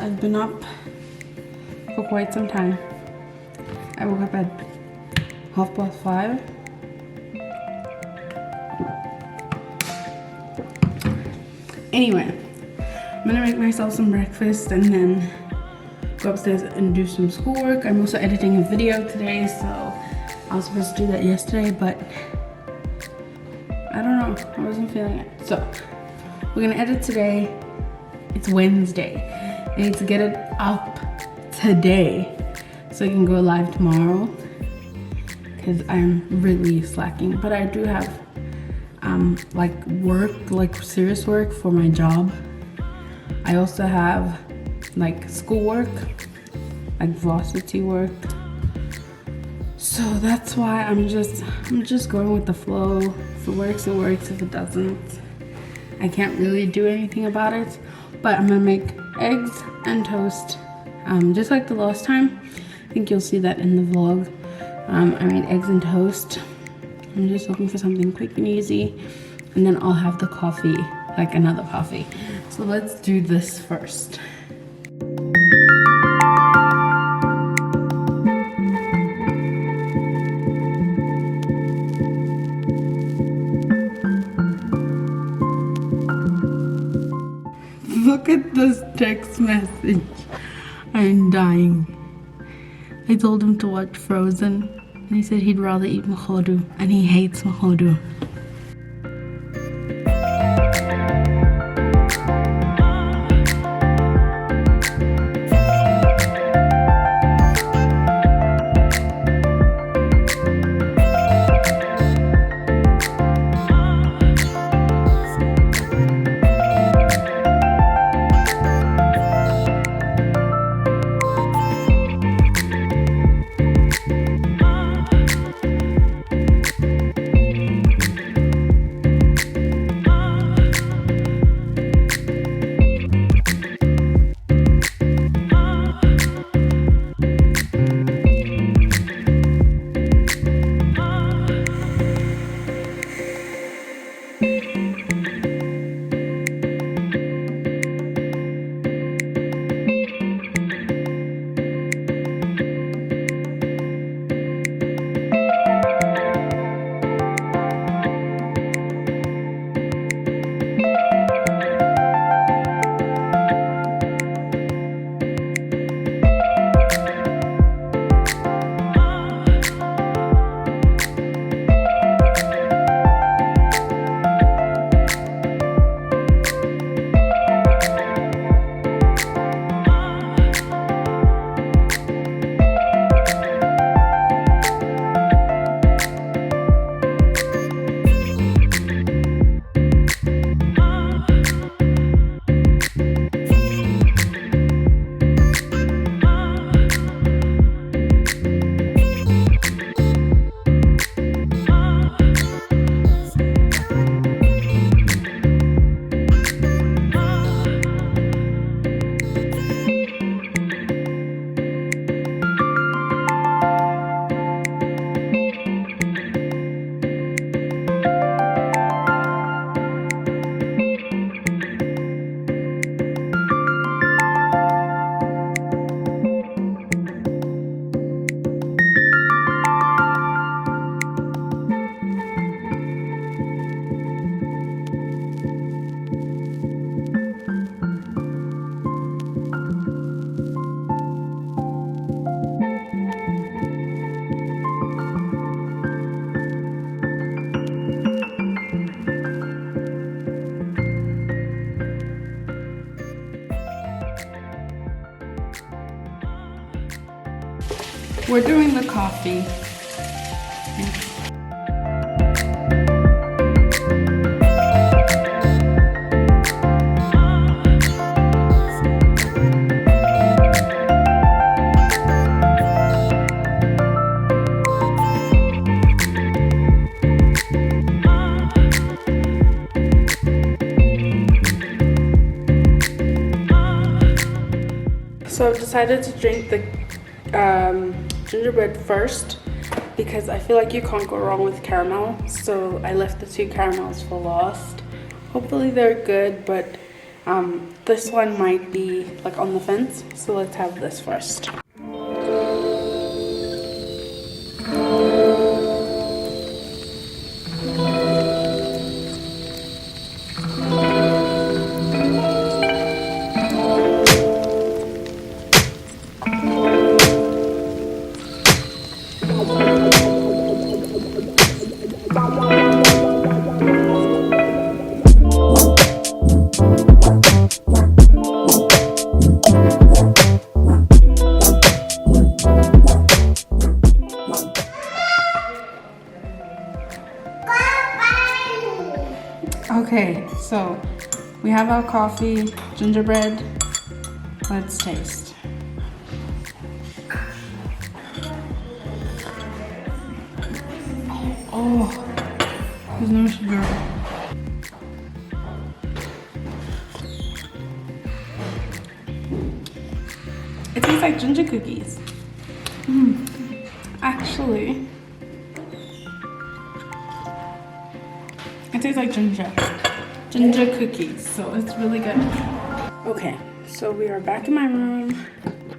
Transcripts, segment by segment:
I've been up for quite some time. I woke up at 5:30. Anyway, I'm gonna make myself some breakfast and then go upstairs and do some schoolwork. I'm also editing a video today, so I was supposed to do that yesterday, but I don't know, I wasn't feeling it. So we're gonna edit today. It's Wednesday. I need to get it up today so I can go live tomorrow because I'm really slacking. But I do have like work, like serious work for my job. I also have like schoolwork, like varsity work. So that's why I'm just going with the flow. If it works, it works. If it doesn't, I can't really do anything about it. But I'm gonna make eggs and toast, just like the last time. I think you'll see that in the vlog. I made eggs and toast. I'm just looking for something quick and easy, and then I'll have the coffee, like another coffee. So let's do this first. Look at this text message. I'm dying. I told him to watch Frozen, and he said he'd rather eat mohodu, and he hates mohodu. We're doing the coffee. So I've decided to drink the gingerbread first because I feel like you can't go wrong with caramel. So I left the 2 caramels for last. Hopefully they're good, but This one might be like on the fence, so let's have this first. Okay, so we have our coffee, gingerbread. Let's taste. Oh, there's no sugar. It tastes like ginger cookies. Actually, it tastes like ginger cookies, so it's really good. Okay, so we are back in my room.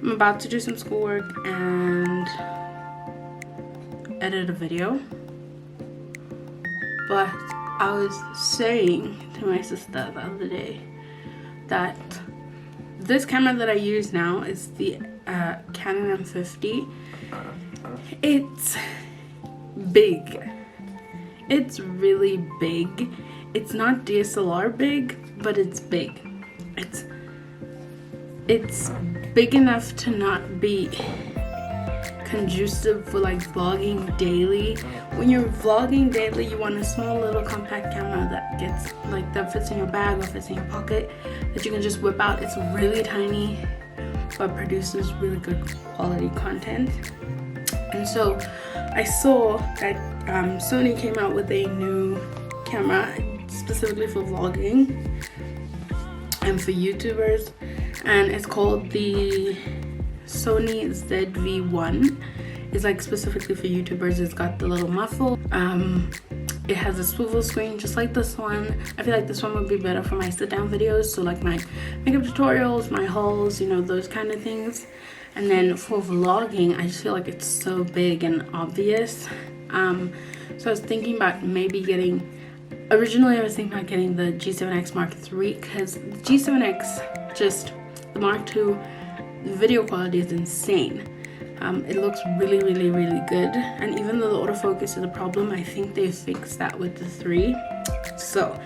I'm about to do some schoolwork and edit a video. But I was saying to my sister the other day that this camera that I use now is the Canon M50. It's big. It's really big. It's not DSLR big, but it's big. It's big enough to not be conducive for like vlogging daily. When you're vlogging daily, you want a small little compact camera that gets like that fits in your bag or fits in your pocket that you can just whip out. It's really tiny but produces really good quality content. And so I saw that Sony came out with a new camera specifically for vlogging and for YouTubers, and it's called the Sony ZV-1. It's like specifically for YouTubers. It's got the little muffle. It has a swivel screen just like this one. I feel like this one would be better for my sit down videos, so like my makeup tutorials, my hauls, you know, those kind of things. And then for vlogging, I just feel like it's so big and obvious. So I was thinking about maybe getting, originally I was thinking about getting the G7X Mark III, because the G7X, just the Mark II, the video quality is insane. It looks really good, and even though the autofocus is a problem, I think they fixed that with the 3. So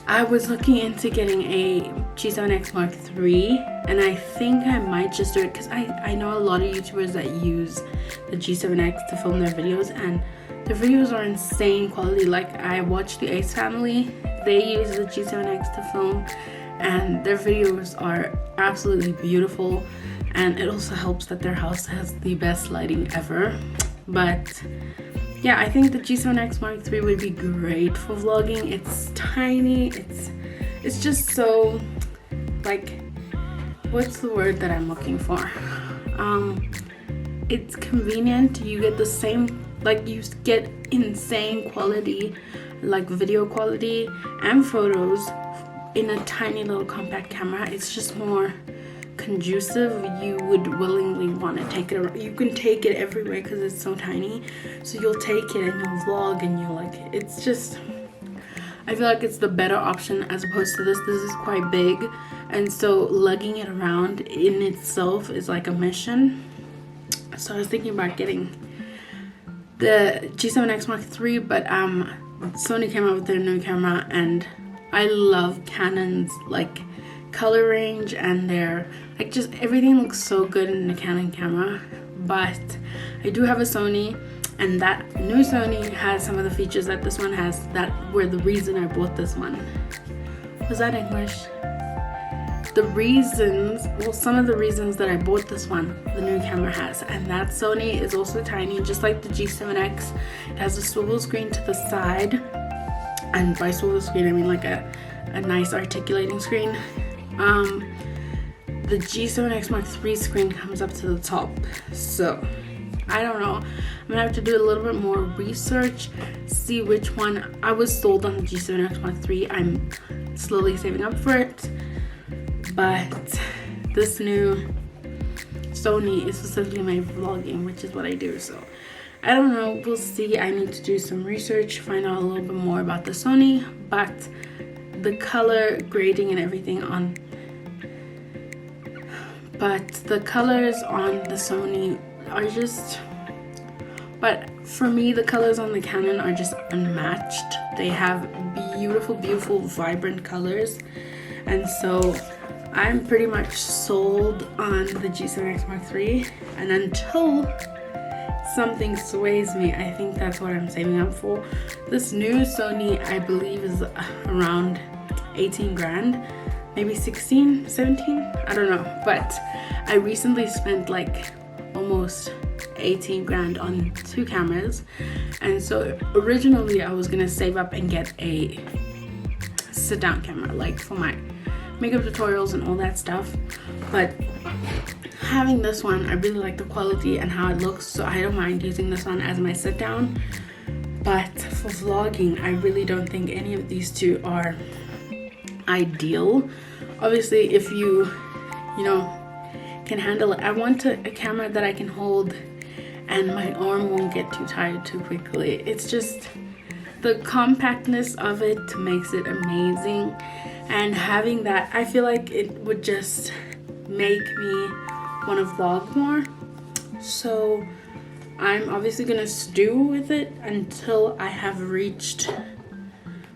I was looking into getting a G7X Mark III, and I think I might just do it because I know a lot of YouTubers that use the G7X to film their videos, and their videos are insane quality. Like, I watched the Ace family, they use the G7X to film, and their videos are absolutely beautiful. And it also helps that their house has the best lighting ever. But yeah, I think the G7X Mark III would be great for vlogging. It's tiny, it's just so, like, what's the word that I'm looking for? It's convenient. You get the same, like, you get insane quality, like video quality and photos in a tiny little compact camera. It's just more conducive. You would willingly want to take it around. You can take it everywhere because it's so tiny, so you'll take it and you'll vlog, and you'll like, it's just, I feel like it's the better option as opposed to this. This is quite big, and so lugging it around in itself is like a mission. So I was thinking about getting the G7X Mark III, but Sony came out with their new camera, and I love Canon's like color range, and their like, just everything looks so good in the Canon camera. But I do have a Sony, and that new Sony has some of the features that this one has that were the reason I bought this one. Was that English? The reasons, well, some of the reasons that I bought this one, the new camera has. And that Sony is also tiny, just like the G7X. It has a swivel screen to the side, and by swivel screen I mean like a nice articulating screen. The G7X Mark III screen comes up to the top, so I don't know. I'm gonna have to do a little bit more research, see which one. I was sold on the G7X Mark III. I'm slowly saving up for it, but this new Sony is specifically my vlogging, which is what I do. So I don't know, we'll see. I need to do some research, find out a little bit more about the Sony, but the color grading and everything on, but the colors on the Sony are just, but for me the colors on the Canon are just unmatched. They have beautiful vibrant colors, and so I'm pretty much sold on the G7X Mark III, and until something sways me, I think that's what I'm saving up for. This new Sony, I believe, is around 18 grand, maybe 16, 17, I don't know, but I recently spent like almost 18 grand on 2 cameras, and so originally I was gonna save up and get a sit-down camera, like for my makeup tutorials and all that stuff, but having this one, I really like the quality and how it looks, so I don't mind using this one as my sit down. But for vlogging, I really don't think any of these two are ideal. Obviously, if you know, can handle it. I want a camera that I can hold and my arm won't get too tired too quickly. It's just the compactness of it makes it amazing, and having that, I feel like it would just make me want to vlog more. So I'm obviously gonna stew with it until I have reached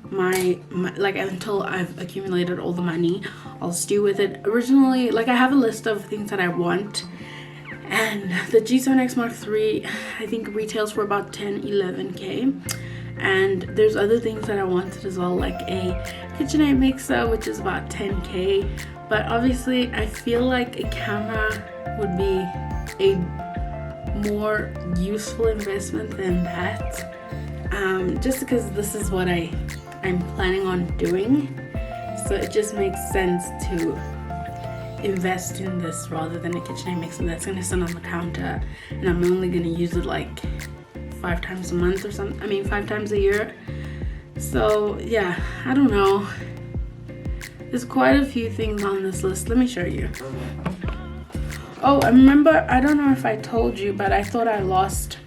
my like, until I've accumulated all the money. I'll stew with it. Originally, like, I have a list of things that I want, and the G7X Mark III I think retails for about 10-11k, and there's other things that I wanted as well, like a KitchenAid mixer, which is about 10k. But obviously I feel like a camera would be a more useful investment than that, just because this is what I'm planning on doing. So it just makes sense to invest in this rather than a KitchenAid mixer that's gonna sit on the counter and I'm only gonna use it like 5 times a month or something. I mean 5 times a year. So yeah, I don't know. There's quite a few things on this list. Let me show you. Oh, I remember, I don't know if I told you, but I thought I lost,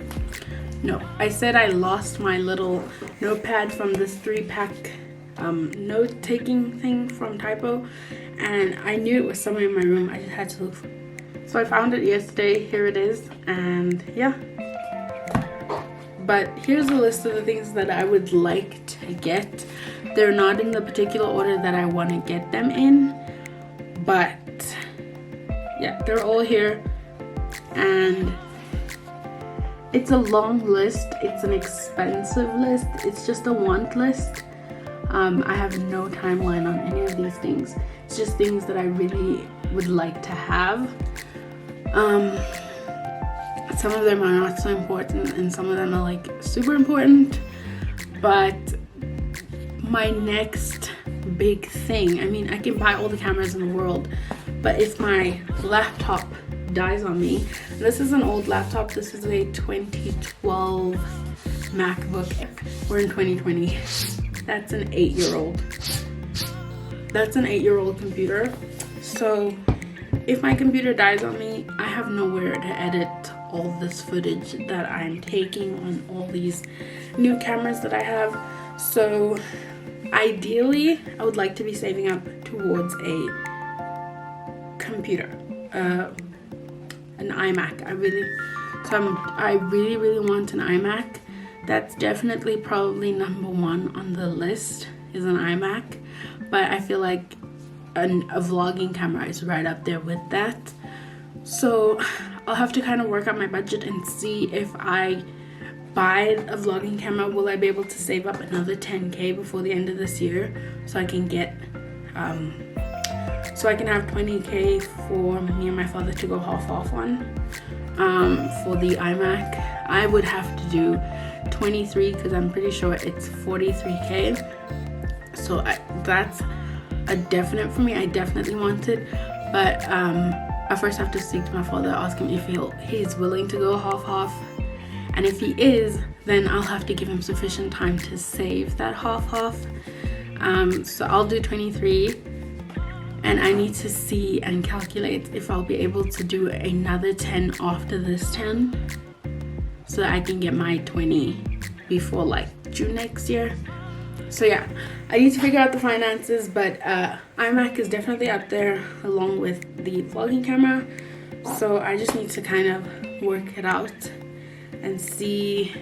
no, I said I lost my little notepad from this 3-pack note-taking thing from Typo, and I knew it was somewhere in my room. I just had to look for it. So I found it yesterday. Here it is, and yeah. But here's a list of the things that I would like to get. They're not in the particular order that I want to get them in, but yeah, they're all here, and it's a long list. It's an expensive list. It's just a want list. I have no timeline on any of these things. It's just things that I really would like to have. Some of them are not so important, and some of them are like super important, but my next big thing, I mean, I can buy all the cameras in the world, but if my laptop dies on me, and this is an old laptop, this is a 2012 MacBook, we're in 2020, that's an 8-year-old, that's an 8-year-old computer. So if my computer dies on me, I have nowhere to edit all this footage that I'm taking on all these new cameras that I have. So ideally, I would like to be saving up towards a computer, an iMac. I really want an iMac. That's definitely probably number 1 on the list is an iMac, but I feel like a vlogging camera is right up there with that. So I'll have to kind of work out my budget and see if I buy a vlogging camera, will I be able to save up another 10k before the end of this year, so I can get so I can have 20k for me and my father to go half off on. For the iMac I would have to do 23 because I'm pretty sure it's 43k. So that's a definite for me. I definitely want it, but I first have to speak to my father, ask him if he's willing to go half, and if he is, then I'll have to give him sufficient time to save that half. So I'll do 23, and I need to see and calculate if I'll be able to do another 10 after this 10 so that I can get my 20 before like June next year. So yeah, I need to figure out the finances, but iMac is definitely up there along with the vlogging camera. So I just need to kind of work it out and see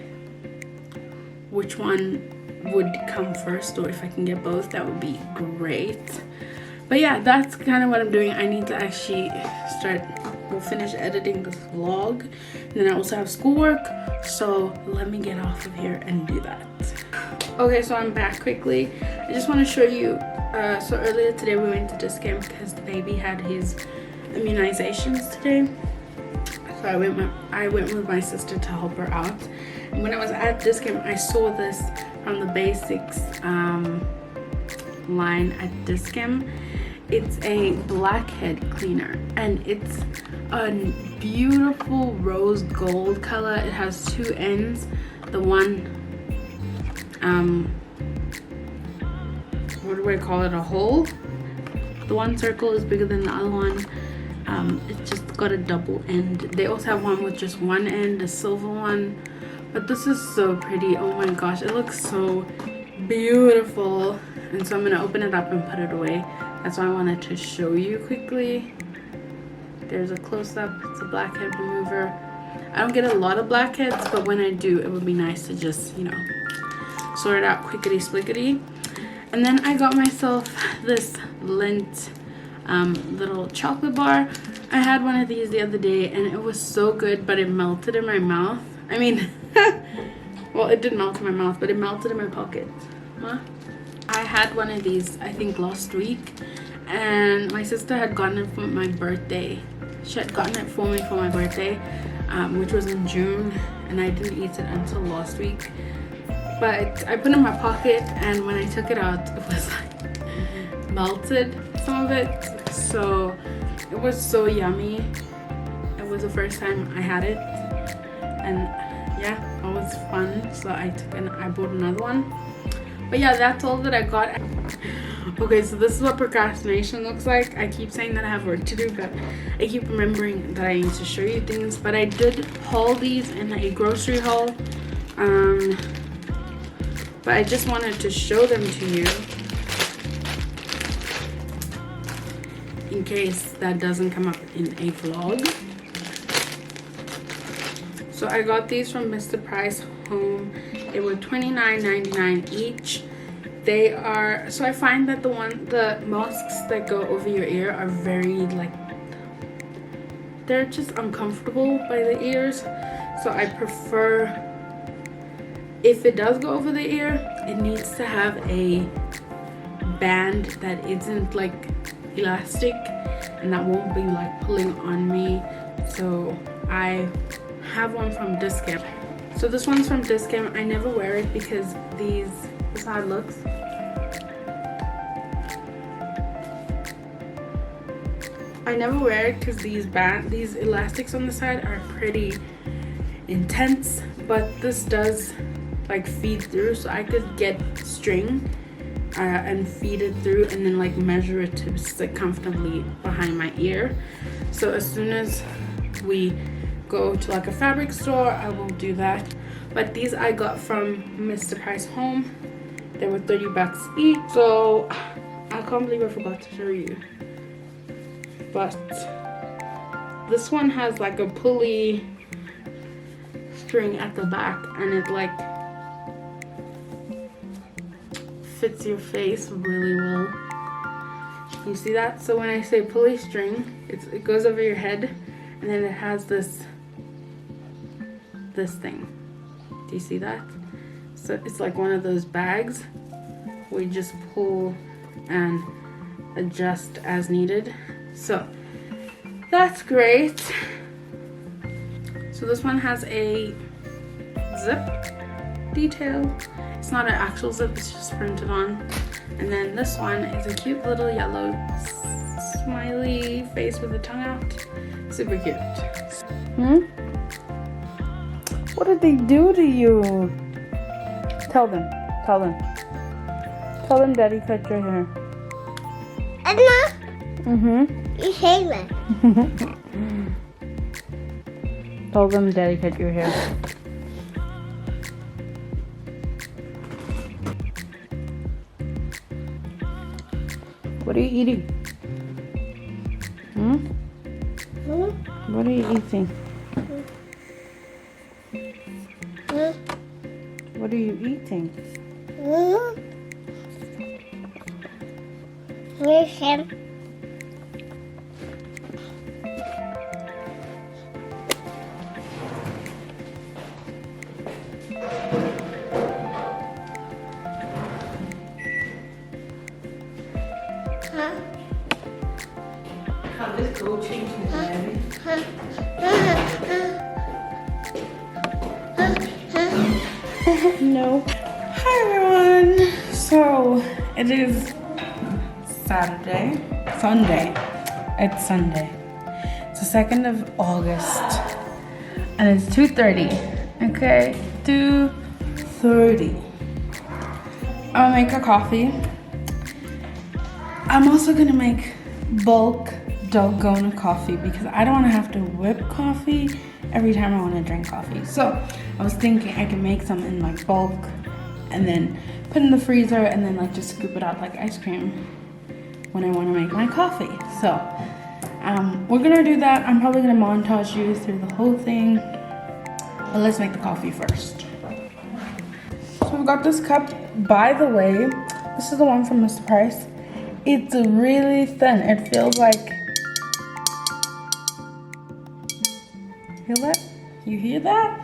which one would come first, or if I can get both, that would be great. But yeah, that's kind of what I'm doing. I need to actually finish editing this vlog, and then I also have schoolwork, so let me get off of here and do that. Okay, so I'm back quickly. I just want to show you, so earlier today we went to Discount because the baby had his immunizations today. So I went with my sister to help her out. And when I was at Discount, I saw this from the basics line at Discount. It's a blackhead cleaner, and it's a beautiful rose gold color. It has two ends. The one, what do I call it, a hole? The one circle is bigger than the other one. It's just got a double end. They also have one with just one end, a silver one. But this is so pretty. Oh my gosh, it looks so beautiful. And so I'm gonna open it up and put it away. That's why I wanted to show you quickly. There's a close-up. It's a blackhead remover. I don't get a lot of blackheads, but when I do, it would be nice to just, you know, sort it out quickety-splickety. And then I got myself this Lindt little chocolate bar. I had one of these the other day, and it was so good, but it melted in my mouth. I mean, well, it didn't melt in my mouth, but it melted in my pocket. Huh? I had one of these, I think, last week, and my sister had gotten it for my birthday. She had gotten it for me for my birthday, which was in June, and I didn't eat it until last week. But I put it in my pocket, and when I took it out, it was like melted, some of it. So it was so yummy. It was the first time I had it, and yeah, it was fun. So I bought another one. But yeah, that's all that I got. Okay, so this is what procrastination looks like. I keep saying that I have work to do, but I keep remembering that I need to show you things. But I did haul these in a grocery haul. But I just wanted to show them to you in case that doesn't come up in a vlog. So I got these from Mr. Price Home. They were $29.99 each. They are, so I find that the masks that go over your ear are very, like, they're just uncomfortable by the ears. So I prefer, if it does go over the ear, it needs to have a band that isn't like elastic and that won't be like pulling on me. So I have one from Discount. So this one's from Discount. I never wear it because this is how it looks. I never wear it because these elastics on the side are pretty intense, but this does like feed through, so I could get string and feed it through and then like measure it to sit comfortably behind my ear. So as soon as we go to like a fabric store, I will do that. But these I got from Mr. Price Home. They were $30 each. So I can't believe I forgot to show you, but this one has like a pulley string at the back, and it like fits your face really well. You see that? So when I say pulley string, it goes over your head, and then it has this thing. Do you see that? So it's like one of those bags where you just pull and adjust as needed. So that's great. So this one has a zip detail. It's not an actual zip, it's just printed on. And then this one is a cute little yellow smiley face with the tongue out. Super cute. What did they do to you? Tell them Daddy cut your hair. You hate me. Tell them Daddy cut your hair. What are you eating? What are you eating? What are you eating? Where's him? Can this go change his Daddy? No. Hi everyone. So it is Sunday. It's Sunday. It's the 2nd of August. And it's 2:30. Okay, 2:30. I'll make a coffee. I'm also gonna make bulk dalgona coffee because I don't want to have to whip coffee every time I want to drink coffee. So I was thinking I can make some in like bulk and then put in the freezer and then like just scoop it out like ice cream when I want to make my coffee. So we're gonna do that. I'm probably gonna montage you through the whole thing, but let's make the coffee first. So I've got this cup. By the way, this is the one from Mr. Price. It's really thin. It feels like, feel that? You hear that?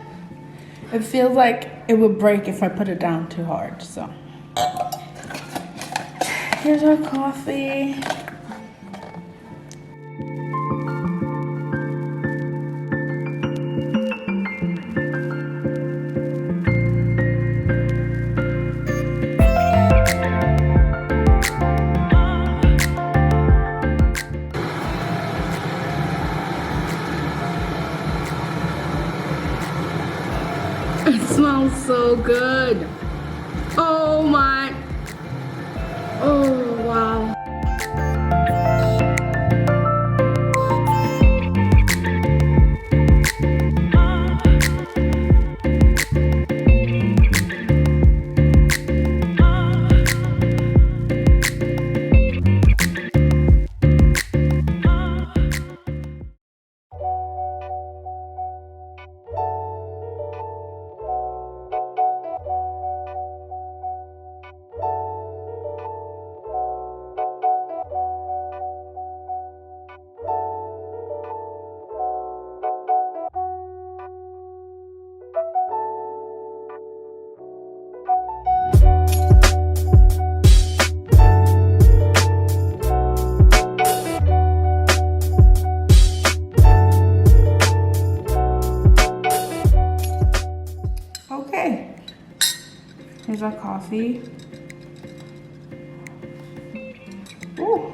It feels like it would break if I put it down too hard. So here's our coffee. It smells so good. Oh my. Oh wow. Okay, here's our coffee. Ooh.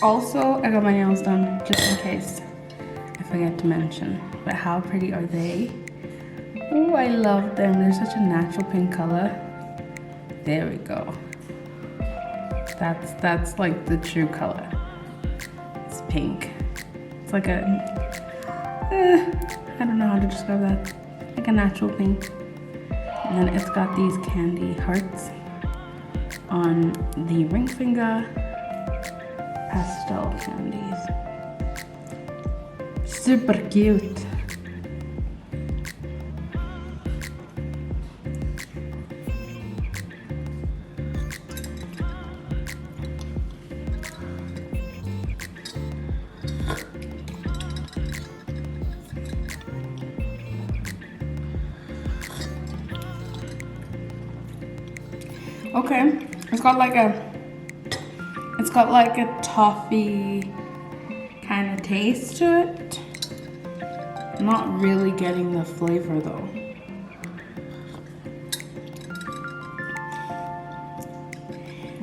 Also, I got my nails done just in case I forget to mention. But how pretty are they? Oh, I love them. They're such a natural pink color. There we go. That's like the true color. It's pink. It's like a I don't know how to describe that. Like a natural pink. And then it's got these candy hearts on the ring finger. Pastel candies. Super cute. Okay, it's got like a toffee kind of taste to it. I'm not really getting the flavor though.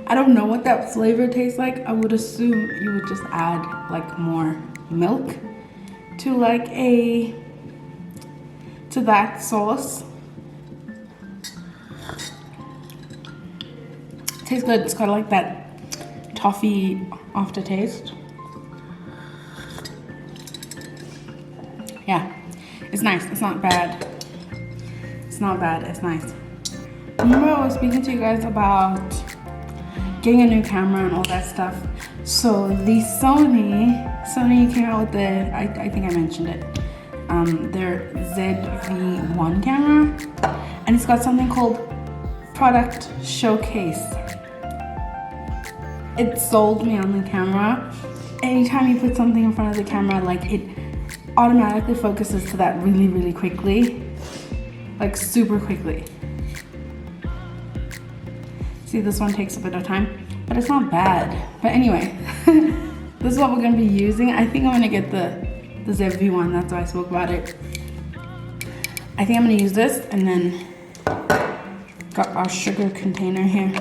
I don't know what that flavor tastes like. I would assume you would just add like more milk to that sauce. Tastes good. It's got like that toffee aftertaste. Yeah, it's nice. It's not bad. It's not bad. It's nice. Remember I was speaking to you guys about getting a new camera and all that stuff. So the Sony came out with the, I think I mentioned it, their ZV-1 camera, and it's got something called product showcase. It sold me on the camera. Anytime you put something in front of the camera, like it automatically focuses to that really, really quickly, like super quickly. See, this one takes a bit of time, but it's not bad. But anyway, this is what we're gonna be using. I think I'm gonna get the ZV-1, that's why I spoke about it. I think I'm gonna use this, and then got our sugar container here.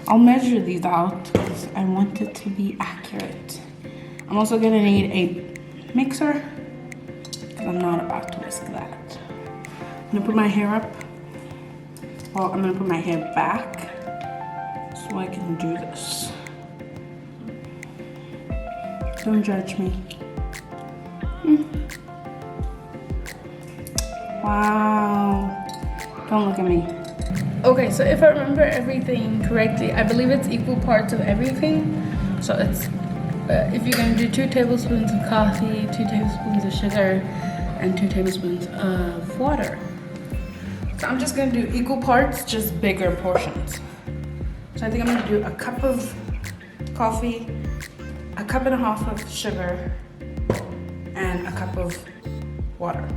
I'll measure these out because I want it to be accurate. I'm also gonna need a mixer because I'm not about to whisk that. I'm gonna put my hair up. Well, I'm gonna put my hair back so I can do this. Don't judge me. Wow. Don't look at me. Okay, so if I remember everything correctly, I believe it's equal parts of everything. So it's, if you're gonna do 2 tablespoons of coffee, 2 tablespoons of sugar, and 2 tablespoons of water. So I'm just gonna do equal parts, just bigger portions. So I think I'm gonna do a cup of coffee, a cup and a half of sugar, and a cup of water.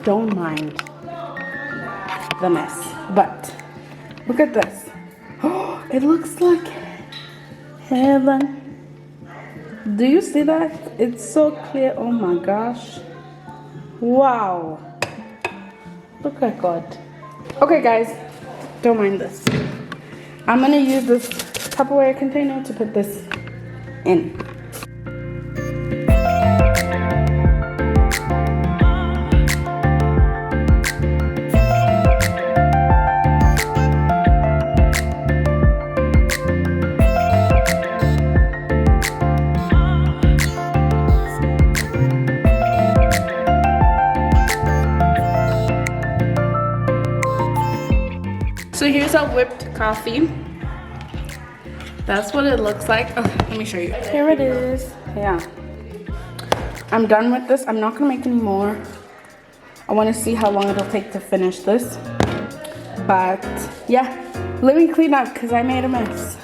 don't mind the mess. But look at this. Oh, it looks like heaven. Do you see that? It's so clear. Oh my gosh. Wow. Look at God. Okay guys, don't mind this. I'm gonna use this Tupperware container to put this in. So here's our whipped coffee. That's what it looks like. Oh, let me show you. Here it is. Yeah. I'm done with this. I'm not gonna make any more. I wanna see how long it'll take to finish this. But yeah, let me clean up because I made a mess.